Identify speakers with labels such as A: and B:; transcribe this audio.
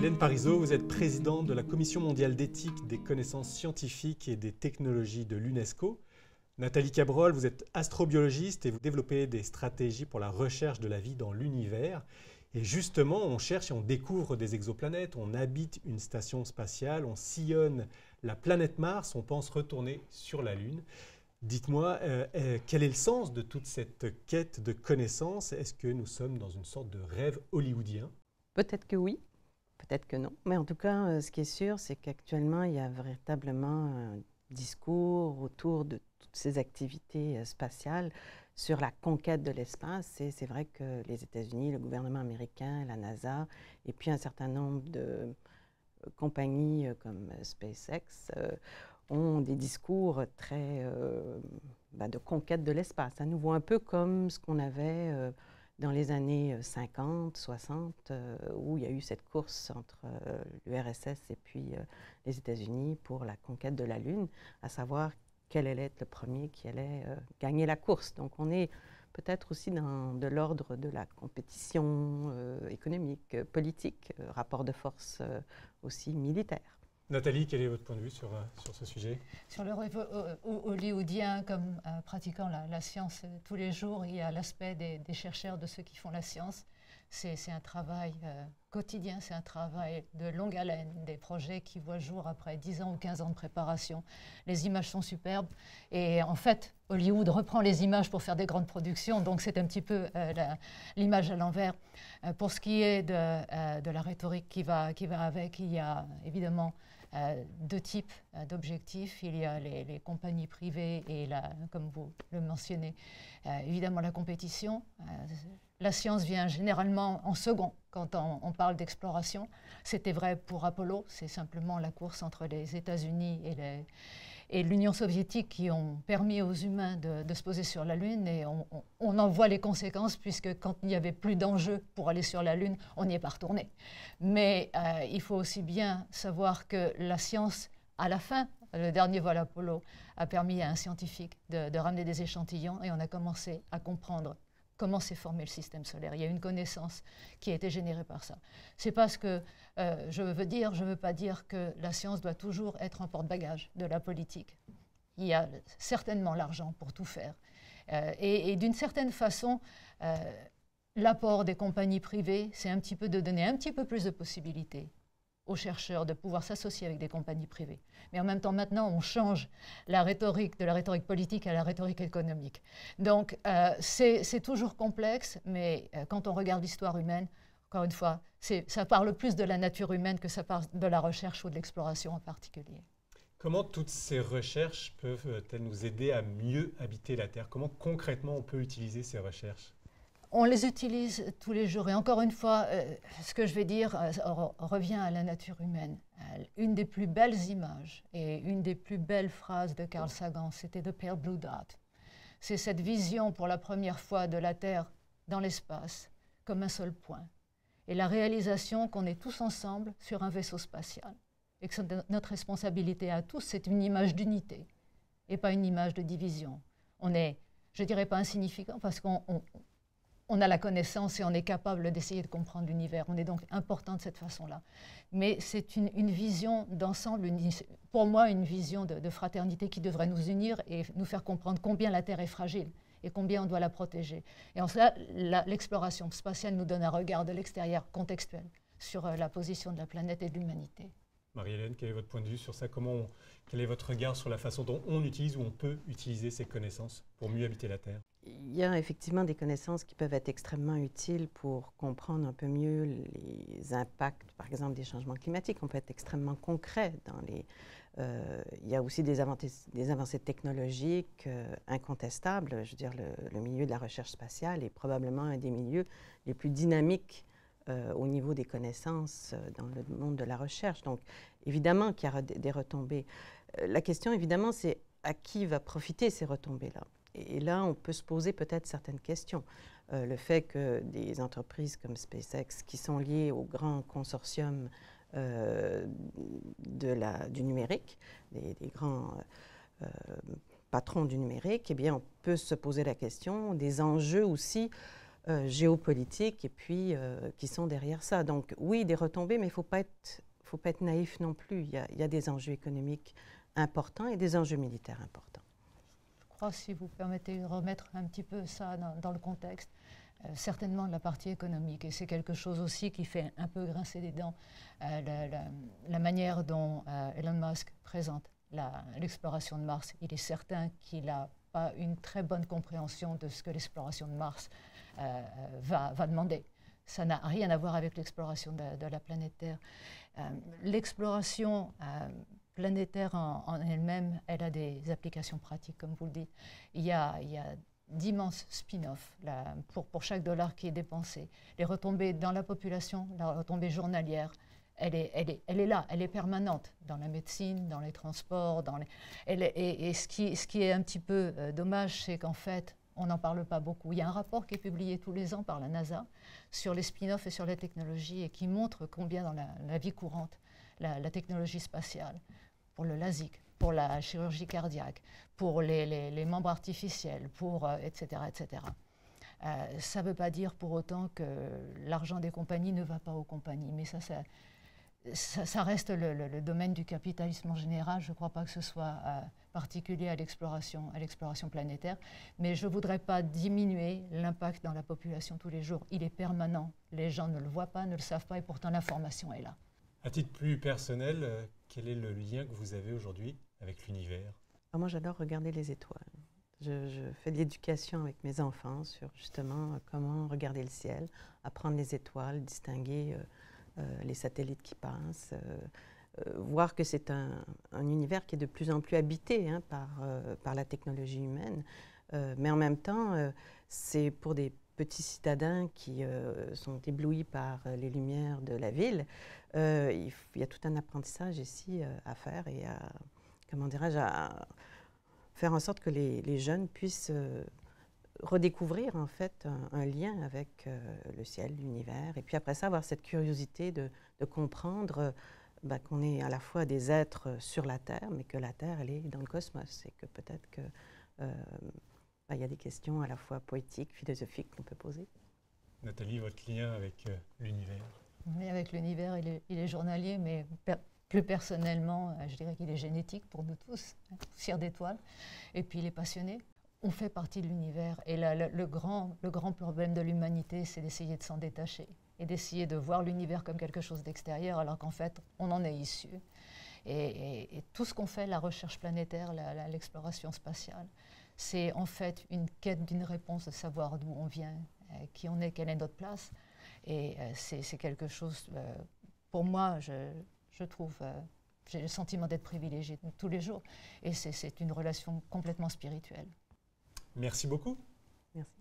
A: Marie-Hélène Parisot, vous êtes présidente de la Commission mondiale d'éthique des connaissances scientifiques et des technologies de l'UNESCO. Nathalie Cabrol, vous êtes astrobiologiste et vous développez des stratégies pour la recherche de la vie dans l'univers. Et justement, on cherche et on découvre des exoplanètes, on habite une station spatiale, on sillonne la planète Mars, on pense retourner sur la Lune. Dites-moi, quel est le sens de toute cette quête de connaissances? Est-ce que nous sommes dans une sorte de rêve hollywoodien?
B: Peut-être que oui, peut-être que non. Mais en tout cas, ce qui est sûr, c'est qu'actuellement, il y a véritablement un discours autour de toutes ces activités spatiales sur la conquête de l'espace. Et c'est vrai que les États-Unis, le gouvernement américain, la NASA, et puis un certain nombre de compagnies comme SpaceX ont des discours très de conquête de l'espace. À nouveau, un peu comme ce qu'on avait dans les années 50, 60, où il y a eu cette course entre l'URSS et puis les États-Unis pour la conquête de la Lune, à savoir quel allait être le premier qui allait gagner la course. Donc on est peut-être aussi dans de l'ordre de la compétition économique, politique, rapport de force aussi militaire.
A: Nathalie, quel est votre point de vue sur ce sujet?
C: Sur le rêve hollywoodien, comme pratiquant la science tous les jours, il y a l'aspect des chercheurs, de ceux qui font la science. C'est un travail quotidien, c'est un travail de longue haleine, des projets qui voient jour après 10 ans ou 15 ans de préparation. Les images sont superbes et en fait, Hollywood reprend les images pour faire des grandes productions, donc c'est un petit peu l'image à l'envers. Pour ce qui est de la rhétorique qui va avec, il y a évidemment deux types d'objectifs. Il y a les compagnies privées et, comme vous le mentionnez, évidemment la compétition. La science vient généralement en second quand on parle d'exploration. C'était vrai pour Apollo, c'est simplement la course entre les États-Unis et l'Union soviétique qui ont permis aux humains de se poser sur la Lune, et on en voit les conséquences, puisque quand il n'y avait plus d'enjeu pour aller sur la Lune, on n'y est pas retourné. Mais il faut aussi bien savoir que la science, à la fin, le dernier vol Apollo a permis à un scientifique de ramener des échantillons, et on a commencé à comprendre comment s'est formé le système solaire. Il y a une connaissance qui a été générée par ça. C'est pas ce que je veux pas dire que la science doit toujours être un porte-bagages de la politique. Il y a certainement l'argent pour tout faire. Et d'une certaine façon, l'apport des compagnies privées, c'est un petit peu de donner un petit peu plus de possibilités aux chercheurs de pouvoir s'associer avec des compagnies privées. Mais en même temps, maintenant, on change la rhétorique de la rhétorique politique à la rhétorique économique. Donc, c'est toujours complexe, mais quand on regarde l'histoire humaine, encore une fois, ça parle plus de la nature humaine que ça parle de la recherche ou de l'exploration en particulier.
A: Comment toutes ces recherches peuvent-elles nous aider à mieux habiter la Terre? Comment concrètement on peut utiliser ces recherches?
C: On les utilise tous les jours. Et encore une fois, ce que je vais dire revient à la nature humaine. Une des plus belles images et une des plus belles phrases de Carl Sagan, c'était The Pale Blue Dot. C'est cette vision pour la première fois de la Terre dans l'espace comme un seul point. Et la réalisation qu'on est tous ensemble sur un vaisseau spatial. Et que notre responsabilité à tous, c'est une image d'unité et pas une image de division. On est, je ne dirais pas insignifiant, parce qu'on a la connaissance et on est capable d'essayer de comprendre l'univers. On est donc important de cette façon-là. Mais c'est une vision d'ensemble, pour moi, une vision de fraternité qui devrait nous unir et nous faire comprendre combien la Terre est fragile et combien on doit la protéger. Et en cela, l'exploration spatiale nous donne un regard de l'extérieur contextuel sur la position de la planète et de l'humanité.
A: Marie-Hélène, quel est votre point de vue sur ça? Quel est votre regard sur la façon dont on utilise ou on peut utiliser ces connaissances pour mieux habiter la Terre?
B: Il y a effectivement des connaissances qui peuvent être extrêmement utiles pour comprendre un peu mieux les impacts, par exemple, des changements climatiques. On peut être extrêmement concret dans il y a aussi des avancées technologiques incontestables. Je veux dire, le milieu de la recherche spatiale est probablement un des milieux les plus dynamiques au niveau des connaissances dans le monde de la recherche. Donc, évidemment qu'il y aura des retombées. La question, évidemment, c'est à qui va profiter ces retombées-là? Et là, on peut se poser peut-être certaines questions. Le fait que des entreprises comme SpaceX, qui sont liées au grand consortium du numérique, des grands patrons du numérique, eh bien, on peut se poser la question des enjeux aussi géopolitiques et puis qui sont derrière ça. Donc oui, des retombées, mais il ne faut pas être naïf non plus. Il y a des enjeux économiques importants et des enjeux militaires importants.
C: Je crois, si vous permettez de remettre un petit peu ça dans le contexte, certainement la partie économique, et c'est quelque chose aussi qui fait un peu grincer les dents, la manière dont Elon Musk présente l'exploration de Mars. Il est certain qu'il n'a pas une très bonne compréhension de ce que l'exploration de Mars va demander. Ça n'a rien à voir avec l'exploration de la planète Terre. L'exploration planétaire en elle-même, elle a des applications pratiques, comme vous le dites. Il y a d'immenses spin-offs pour chaque dollar qui est dépensé. Les retombées dans la population, la retombée journalière, elle est là, elle est permanente dans la médecine, dans les transports. Et ce qui est un petit peu dommage, c'est qu'en fait, on n'en parle pas beaucoup. Il y a un rapport qui est publié tous les ans par la NASA sur les spin-offs et sur la technologie et qui montre combien dans la vie courante, la technologie spatiale, pour le LASIK, pour la chirurgie cardiaque, pour les membres artificiels, etc., etc. Ça ne veut pas dire pour autant que l'argent des compagnies ne va pas aux compagnies, mais ça reste le domaine du capitalisme en général. Je ne crois pas que ce soit particulier à l'exploration planétaire, mais je ne voudrais pas diminuer l'impact dans la population tous les jours. Il est permanent. Les gens ne le voient pas, ne le savent pas, et pourtant l'information est là.
A: À titre plus personnel, quel est le lien que vous avez aujourd'hui avec l'univers?
B: Moi, j'adore regarder les étoiles. Je fais de l'éducation avec mes enfants sur justement comment regarder le ciel, apprendre les étoiles, distinguer les satellites qui passent, voir que c'est un univers qui est de plus en plus habité par la technologie humaine. Mais en même temps, c'est pour des petits citadins qui sont éblouis par les lumières de la ville. Il y a tout un apprentissage ici à faire et à, comment dirais-je, à faire en sorte que les jeunes puissent redécouvrir en fait un lien avec le ciel, l'univers, et puis après ça avoir cette curiosité de comprendre qu'on est à la fois des êtres sur la Terre, mais que la Terre elle est dans le cosmos, et que peut-être que il y a des questions à la fois poétiques, philosophiques qu'on peut poser.
A: Nathalie, votre lien avec l'univers?
C: Oui, avec l'univers, il est journalier, mais plus personnellement, je dirais qu'il est génétique pour nous tous, poussière d'étoiles, et puis il est passionné. On fait partie de l'univers, et le grand problème de l'humanité, c'est d'essayer de s'en détacher, et d'essayer de voir l'univers comme quelque chose d'extérieur, alors qu'en fait, on en est issu. Et tout ce qu'on fait, la recherche planétaire, l'exploration spatiale, c'est en fait une quête d'une réponse, de savoir d'où on vient, qui on est, quelle est notre place. Et c'est quelque chose, pour moi, je trouve, j'ai le sentiment d'être privilégiée tous les jours. Et c'est une relation complètement spirituelle.
A: Merci beaucoup.
B: Merci.